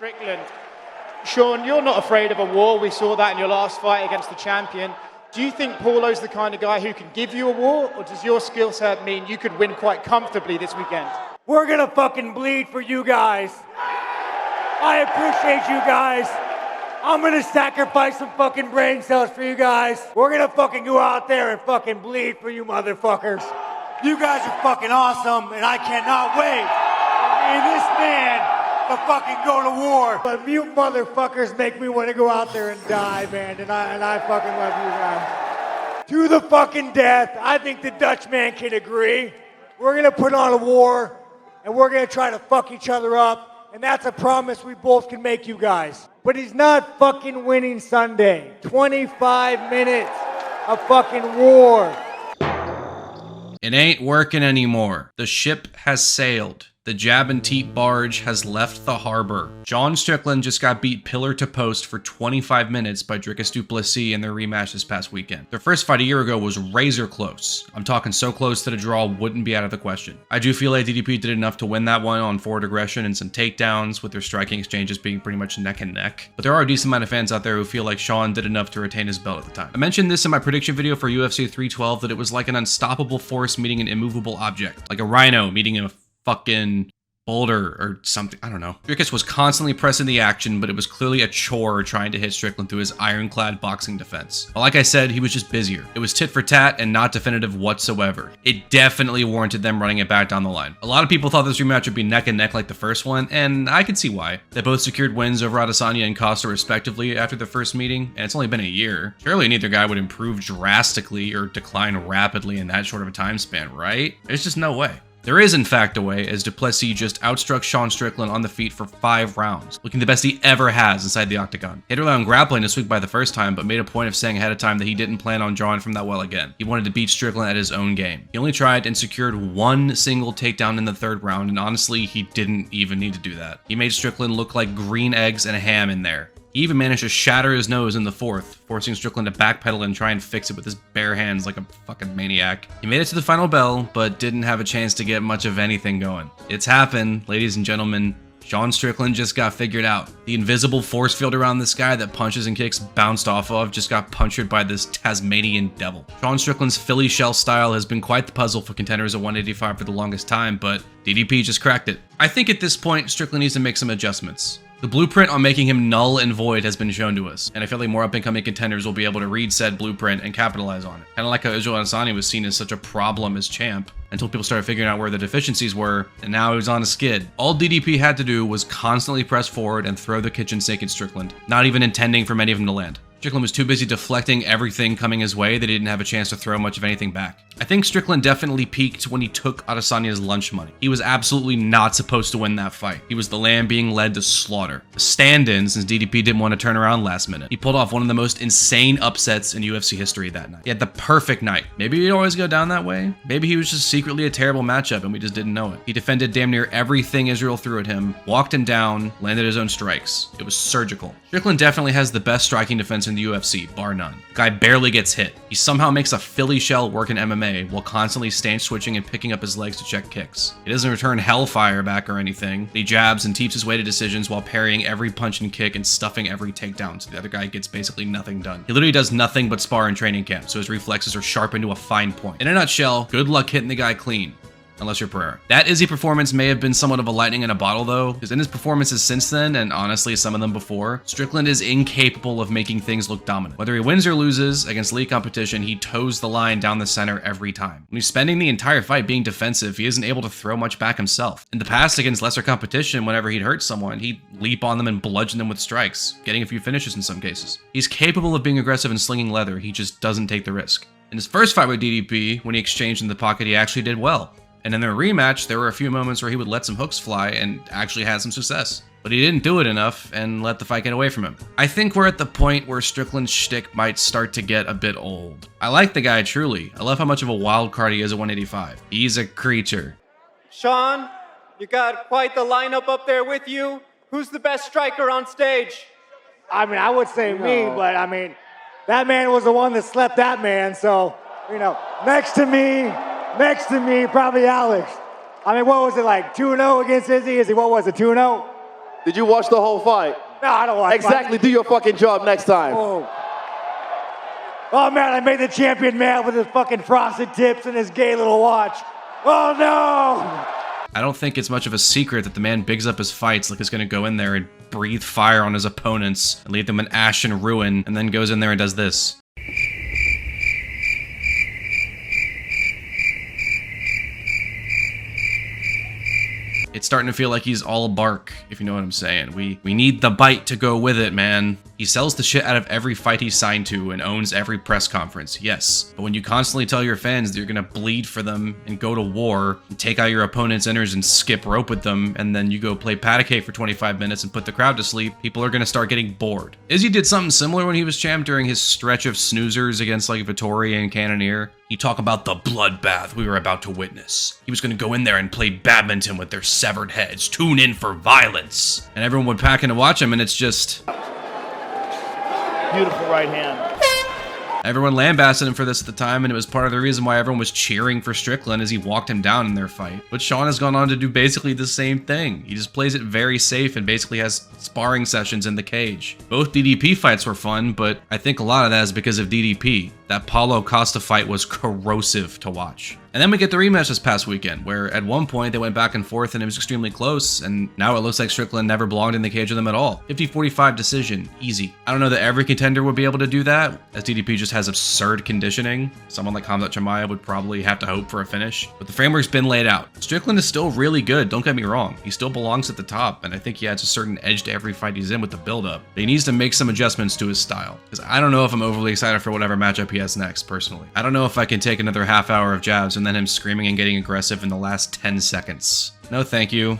Strickland. Sean, you're not afraid of a war. We saw that in your last fight against the champion. Do you think Paulo's the kind of guy who can give you a war, or does your skill set mean you could win quite comfortably this weekend? We're gonna fucking bleed for you guys. I appreciate you guys. I'm gonna sacrifice some fucking brain cells for you guys. We're gonna fucking go out there and fucking bleed for you motherfuckers. You guys are fucking awesome, and I cannot wait for me and this man to fucking go to war. But you motherfuckers make me want to go out there and die, man, and I fucking love you guys. To the fucking death. I think the Dutch man can agree. We're gonna put on a war, and we're gonna try to fuck each other up. And that's a promise we both can make you guys. But he's not fucking winning Sunday. 25 minutes of fucking war. It ain't working anymore. The ship has sailed. The Jab and Teat barge has left the harbor. Sean Strickland just got beat pillar to post for 25 minutes by Dricus du Plessis in their rematch this past weekend. Their first fight a year ago was razor close. I'm talking so close that a draw wouldn't be out of the question. I do feel like DDP did enough to win that one on forward aggression and some takedowns, with their striking exchanges being pretty much neck and neck. But there are a decent amount of fans out there who feel like Sean did enough to retain his belt at the time. I mentioned this in my prediction video for UFC 312, that it was like an unstoppable force meeting an immovable object, like a rhino meeting a fucking boulder or something, I don't know. Dricus was constantly pressing the action, but it was clearly a chore trying to hit Strickland through his ironclad boxing defense. But like I said, he was just busier. It was tit for tat and not definitive whatsoever. It definitely warranted them running it back down the line. A lot of people thought this rematch would be neck and neck like the first one, and I could see why. They both secured wins over Adesanya and Costa respectively after their first meeting, and it's only been a year. Surely neither guy would improve drastically or decline rapidly in that short of a time span, right? There's just no way. There is, in fact, a way, as du Plessis just outstruck Sean Strickland on the feet for 5 rounds, looking the best he ever has inside the octagon. He had to rely on grappling this week by the first time, but made a point of saying ahead of time that he didn't plan on drawing from that well again. He wanted to beat Strickland at his own game. He only tried and secured one single takedown in the 3rd round, and honestly, he didn't even need to do that. He made Strickland look like green eggs and ham in there. He even managed to shatter his nose in the 4th, forcing Strickland to backpedal and try and fix it with his bare hands like a fucking maniac. He made it to the final bell, but didn't have a chance to get much of anything going. It's happened, ladies and gentlemen. Sean Strickland just got figured out. The invisible force field around this guy that punches and kicks bounced off of just got punctured by this Tasmanian devil. Sean Strickland's Philly shell style has been quite the puzzle for contenders at 185 for the longest time, but DDP just cracked it. I think at this point, Strickland needs to make some adjustments. The blueprint on making him null and void has been shown to us, and I feel like more up-and-coming contenders will be able to read said blueprint and capitalize on it. Kind of like how Israel Adesanya was seen as such a problem as champ, until people started figuring out where the deficiencies were, and now he was on a skid. All DDP had to do was constantly press forward and throw the kitchen sink at Strickland, not even intending for many of them to land. Strickland was too busy deflecting everything coming his way that he didn't have a chance to throw much of anything back. I think Strickland definitely peaked when he took Adesanya's lunch money. He was absolutely not supposed to win that fight. He was the lamb being led to slaughter. A stand-in since DDP didn't want to turn around last minute. He pulled off one of the most insane upsets in UFC history that night. He had the perfect night. Maybe he'd always go down that way. Maybe he was just secretly a terrible matchup and we just didn't know it. He defended damn near everything Israel threw at him, walked him down, landed his own strikes. It was surgical. Strickland definitely has the best striking defense in the UFC, bar none. The guy barely gets hit. He somehow makes a Philly shell work in MMA while constantly stance switching and picking up his legs to check kicks. He doesn't return hellfire back or anything. He jabs and teeps his way to decisions while parrying every punch and kick and stuffing every takedown, so the other guy gets basically nothing done. He literally does nothing but spar in training camp, so his reflexes are sharpened to a fine point. In a nutshell, good luck hitting the guy clean. Unless you're Pereira. That Izzy performance may have been somewhat of a lightning in a bottle though, because in his performances since then, and honestly some of them before, Strickland is incapable of making things look dominant. Whether he wins or loses against elite competition, he toes the line down the center every time. When he's spending the entire fight being defensive, he isn't able to throw much back himself. In the past against lesser competition, whenever he'd hurt someone, he'd leap on them and bludgeon them with strikes, getting a few finishes in some cases. He's capable of being aggressive and slinging leather, he just doesn't take the risk. In his first fight with DDP, when he exchanged in the pocket, he actually did well. And in their rematch, there were a few moments where he would let some hooks fly and actually had some success. But he didn't do it enough and let the fight get away from him. I think we're at the point where Strickland's shtick might start to get a bit old. I like the guy truly. I love how much of a wild card he is at 185. He's a creature. Sean, you got quite the lineup up there with you. Who's the best striker on stage? I mean, I would say me, but I mean, that man was the one that slept that man, so, you know, next to me, probably Alex. I mean, what was it like, 2-0 against Izzy? What was it, 2-0? Did you watch the whole fight? No, I don't like Exactly. Do your fucking job next time. Oh. Oh man, I made the champion mad with his fucking frosted tips and his gay little watch. Oh no! I don't think it's much of a secret that the man bigs up his fights like he's gonna go in there and breathe fire on his opponents and leave them in ash and ruin, and then goes in there and does this. It's starting to feel like he's all bark, if you know what I'm saying. We need the bite to go with it, man. He sells the shit out of every fight he's signed to and owns every press conference, yes. But when you constantly tell your fans that you're gonna bleed for them and go to war and take out your opponent's innards and skip rope with them, and then you go play patty cake for 25 minutes and put the crowd to sleep, people are gonna start getting bored. Izzy did something similar when he was champ during his stretch of snoozers against like Vittori and Cannonier. He talked about the bloodbath we were about to witness. He was gonna go in there and play badminton with their severed heads. Tune in for violence. And everyone would pack in to watch him, and it's just... Beautiful right hand. Everyone lambasted him for this at the time, and it was part of the reason why everyone was cheering for Strickland as he walked him down in their fight. But Sean has gone on to do basically the same thing. He just plays it very safe and basically has sparring sessions in the cage. Both DDP fights were fun, but I think a lot of that is because of DDP. That Paulo Costa fight was corrosive to watch. And then we get the rematch this past weekend, where at one point they went back and forth and it was extremely close, and now it looks like Strickland never belonged in the cage with them at all. 50-45 decision, easy. I don't know that every contender would be able to do that, as DDP just has absurd conditioning. Someone like Khamzat Chimaev would probably have to hope for a finish, but the framework's been laid out. Strickland is still really good, don't get me wrong. He still belongs at the top, and I think he adds a certain edge to every fight he's in with the build-up. But he needs to make some adjustments to his style, because I don't know if I'm overly excited for whatever matchup he has next, personally. I don't know if I can take another half hour of jabs and then him screaming and getting aggressive in the last 10 seconds. No thank you.